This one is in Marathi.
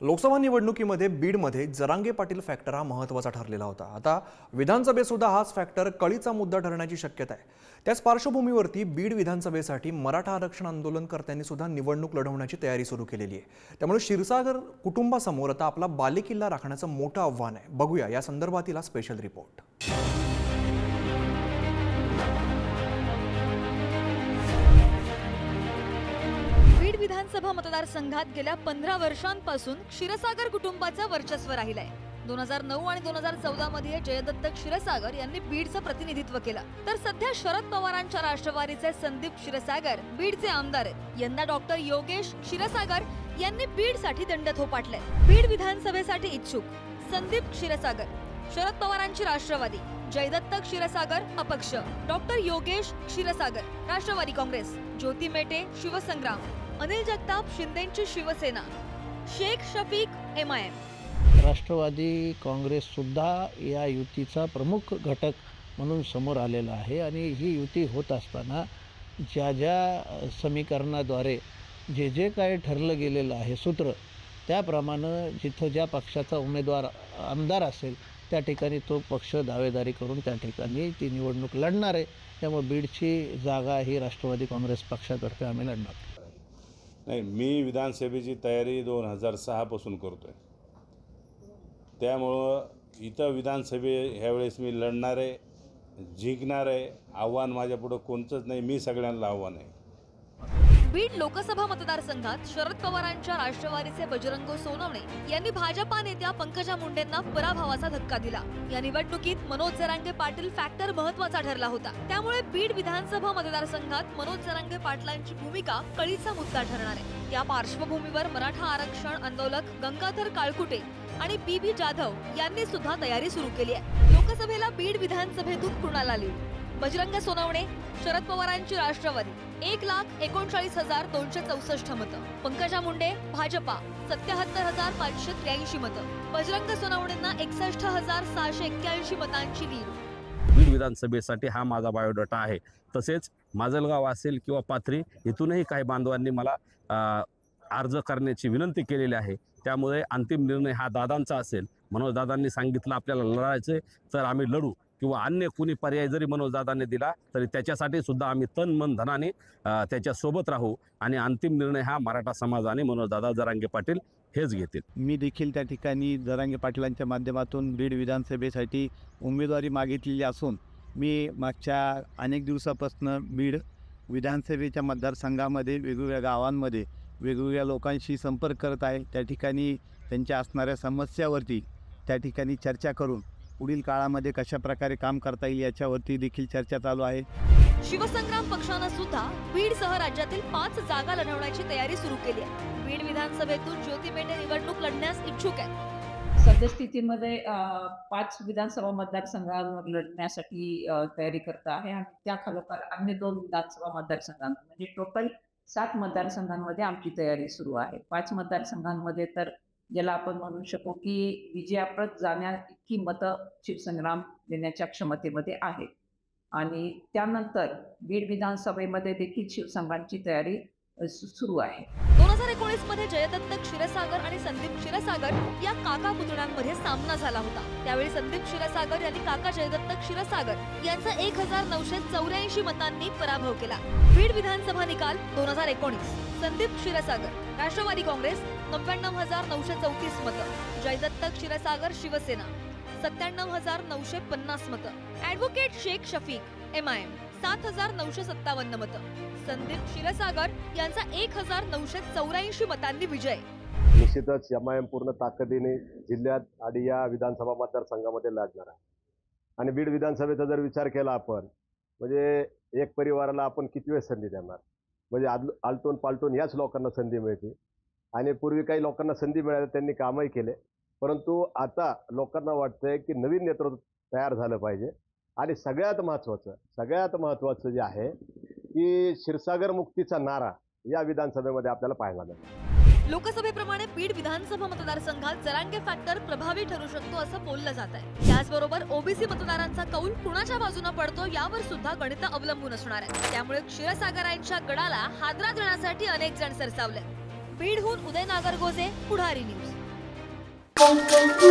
लोकसभा निवडणुकीमध्ये बीडमध्ये जरांगे पाटील फॅक्टर हा महत्त्वाचा ठरलेला होता। आता विधानसभेत सुद्धा हाच फॅक्टर कळीचा मुद्दा ठरण्याची शक्यता आहे। त्याच पार्श्वभूमीवरती बीड विधानसभेसाठी मराठा आरक्षण आंदोलनकर्त्यांनी सुद्धा निवडणूक लढवण्याची तयारी सुरू केलेली आहे। त्यामुळे क्षीरसागर कुटुंबासमोर आता आपला बालेकिल्ला राखण्याचं मोठं आव्हान आहे। बघूया या संदर्भातील हा स्पेशल रिपोर्ट। बीड विधानसभा मतदारसंघात गेल्या 15 वर्षांपासून क्षीरसागर कुटुंबाचं वर्चस्व राहिलंय। 2009 आणि 2014 मध्ये जयदत्त क्षीरसागर यांनी बीडचं प्रतिनिधित्व केलं, तर सध्या शरद पवारांच्या राष्ट्रवादीचे संदीप क्षीरसागर बीडचे आमदार आहेत। यंदा डॉक्टर योगेश क्षीरसागर यांनी बीडसाठी दंड थोपाटलाय। बीड विधानसभेसाठी इच्छुक संदीप क्षीरसागर, शरद पवारांची राष्ट्रवादी, जयदत्त क्षीरसागर अपक्ष, डॉक्टर योगेश क्षीरसागर राष्ट्रवादी काँग्रेस, ज्योती मेटे शिवसंग्राम, अनिल जगताप शिंदेची शिवसेना, शेख शफीक एमआयएम। राष्ट्रवादी काँग्रेस सुद्धा या युतीचा प्रमुख घटक म्हणून समोर आलेला आहे आणि ही युती होत असताना ज्या ज्या समीकरणाद्वारे जे काय ठरलं गेलेलं आहे सूत्र, त्याप्रमाणे जिथं ज्या पक्षाचा उमेदवार आमदार असेल त्या ठिकाणी तो पक्ष दावेदारी करून त्या ठिकाणी ती निवडणूक लढणार आहे। त्यामुळे बीडची जागा ही राष्ट्रवादी काँग्रेस पक्षातर्फे आम्ही लढणार नाही। मी विधानसभेची तयारी 2006 पासून करतोय, त्यामुळं इथं विधानसभे ह्यावेळेस मी लढणार आहे, जिंकणार आहे। आव्हान माझ्यापुढं कोणतंच नाही, मी सगळ्यांना आव्हान आहे। बीड लोकसभा मतदारसंघात शरद पवारांच्या राष्ट्रवादीचे बजरंग सोनवणे यांनी भाजपा नेत्या पंकजा मुंडेंना पराभवाचा धक्का दिला। या निवडणुकीत मनोज जरांगे पाटील फॅक्टर महत्त्वाचा ठरला होता। त्यामुळे बीड विधानसभा मतदारसंघात मनोज जरांगे पाटलांची भूमिका कळीचा मुद्दा ठरणार आहे। या पार्श्वभूमीवर मराठा आरक्षण आंदोलक गंगाधर काळकुटे आणि बीबी जाधव यांनी सुद्धा तयारी सुरू केली आहे। लोकसभेला बीड विधानसभेतून कुणाला लीड? बजरंग सोनवणे, शरद पवारांची राष्ट्रवादी 1,39,264 मतं, पंकजा मुंडे भाजपा 77,583 मतं, बजरंग सोनवणेंना 61,681 मतांची लीड। बीड विधानसभेसाठी हा माझा बायोडाटा आहे। तसेच माजलगाव असेल किंवा पाथरी इथूनही काही बांधवांनी मला अर्ज करण्याची विनंती केलेली आहे। त्यामुळे अंतिम निर्णय हा दादांचा असेल। मनोज दादांनी सांगितलं आपल्याला लढायचे तर आम्ही लढू, किंवा अन्य कोणी पर्याय जरी मनोज दादांनी दिला तरी त्याच्यासाठी सुद्धा आम्ही तन मन धनाने त्याच्या सोबत राहू आणि अंतिम निर्णय हा मराठा समाज आणि मनोज दादा जरांगे पाटील हेच घेतील। मी देखील त्या ठिकाणी जरांगे पाटलांच्या माध्यमातून बीड विधानसभेसाठी उमेदवारी मागितलेली असून मी मागच्या अनेक दिवसापासून बीड विधानसभेच्या मतदारसंघामध्ये वेगवेगळ्या गावांमध्ये वेगवेगळ्या लोकांशी संपर्क करत आहे। त्या ठिकाणी त्यांच्या असणाऱ्या समस्यावरती त्या ठिकाणी चर्चा करून पुढील काळामध्ये कशा प्रकारे काम करता येईल याच्यावरती देखील चर्चा चालू आहे। शिवसंग्राम पक्षानं सुद्धा बीडसह राज्यातील 5 जागा लढवण्याची तयारी सुरू केली आहे। बीड विधानसभेतून ज्योती मेटे निवडणूक लढण्यास इच्छुक आहेत। सद्यस्थितीमध्ये 5 विधानसभा मतदारसंघांवर लढण्यासाठी तयारी करत आहे आणि त्या खालोखाल अन्य 2 विधानसभा मतदारसंघांवर म्हणजे टोटल 7 मतदारसंघांमध्ये आमची तयारी सुरू आहे। 5 मतदारसंघांमध्ये तर ज्याला आपण म्हणू शकू की विजयाप्रत जाण्या इतकी मतं शिवसंग्राम देण्याच्या क्षमतेमध्ये आहे। आणि त्यानंतर बीड विधानसभेमध्ये देखील शिवसंग्रामची तयारी सुरू आहे। 2019 मध्ये जयदत्त क्षीरसागर आणि संदीप क्षीरसागर या काका पुतण्यांमध्ये सामना झाला होता। त्यावेळी संदीप क्षीरसागर यांनी काका जयदत्त क्षीरसागर यांचा 1,984 मतांनी पराभव केला। बीड विधानसभा निकाल 2019: संदीप क्षीरसागर राष्ट्रवादी काँग्रेस 99,934 मतं, जयदत्त क्षीरसागर शिवसेना 97,950 मतं, ॲडव्होकेट शेख शफीक एमआयएम 7,957 मतं, संदीप क्षीरसागर यांचा 1,984 मतांनी विजय। निश्चितच एमआयएम पूर्ण ताकदीने जिल्ह्यात आणि या विधानसभा मतदारसंघामध्ये लढणार आहे। आणि बीड विधानसभेचा जर विचार केला आपण म्हणजे एक परिवाराला आपण किती वेळ संधी देणार? म्हणजे आलटून पालटून याच लोकांना संधी मिळते आणि पूर्वी काही लोकांना संधी मिळाली, त्यांनी कामही केले, परंतु आता लोकांना वाटतंय की नवीन नेतृत्व तयार झालं पाहिजे। आणि सगळ्यात महत्त्वाचं जे आहे की क्षीरसागर मुक्तीचा नारा या विधानसभेमध्ये आपल्याला पाहायला मिळेल। लोकसभेप्रमाणे बीड विधानसभा मतदारसंघात जरांगे फॅक्टर प्रभावी ठरू शकतो असं बोललं जात आहे। त्याचबरोबर ओबीसी मतदारांचा कौल कुणाच्या बाजूने पडतो यावर सुद्धा गणित अवलंबून असणार आहे। त्यामुळे क्षीरसागरांच्या गडाला हादरा देण्यासाठी अनेक जण सरसावले। बीडहून उदय नागरगोजे, पुढारी न्यूज। Thank you.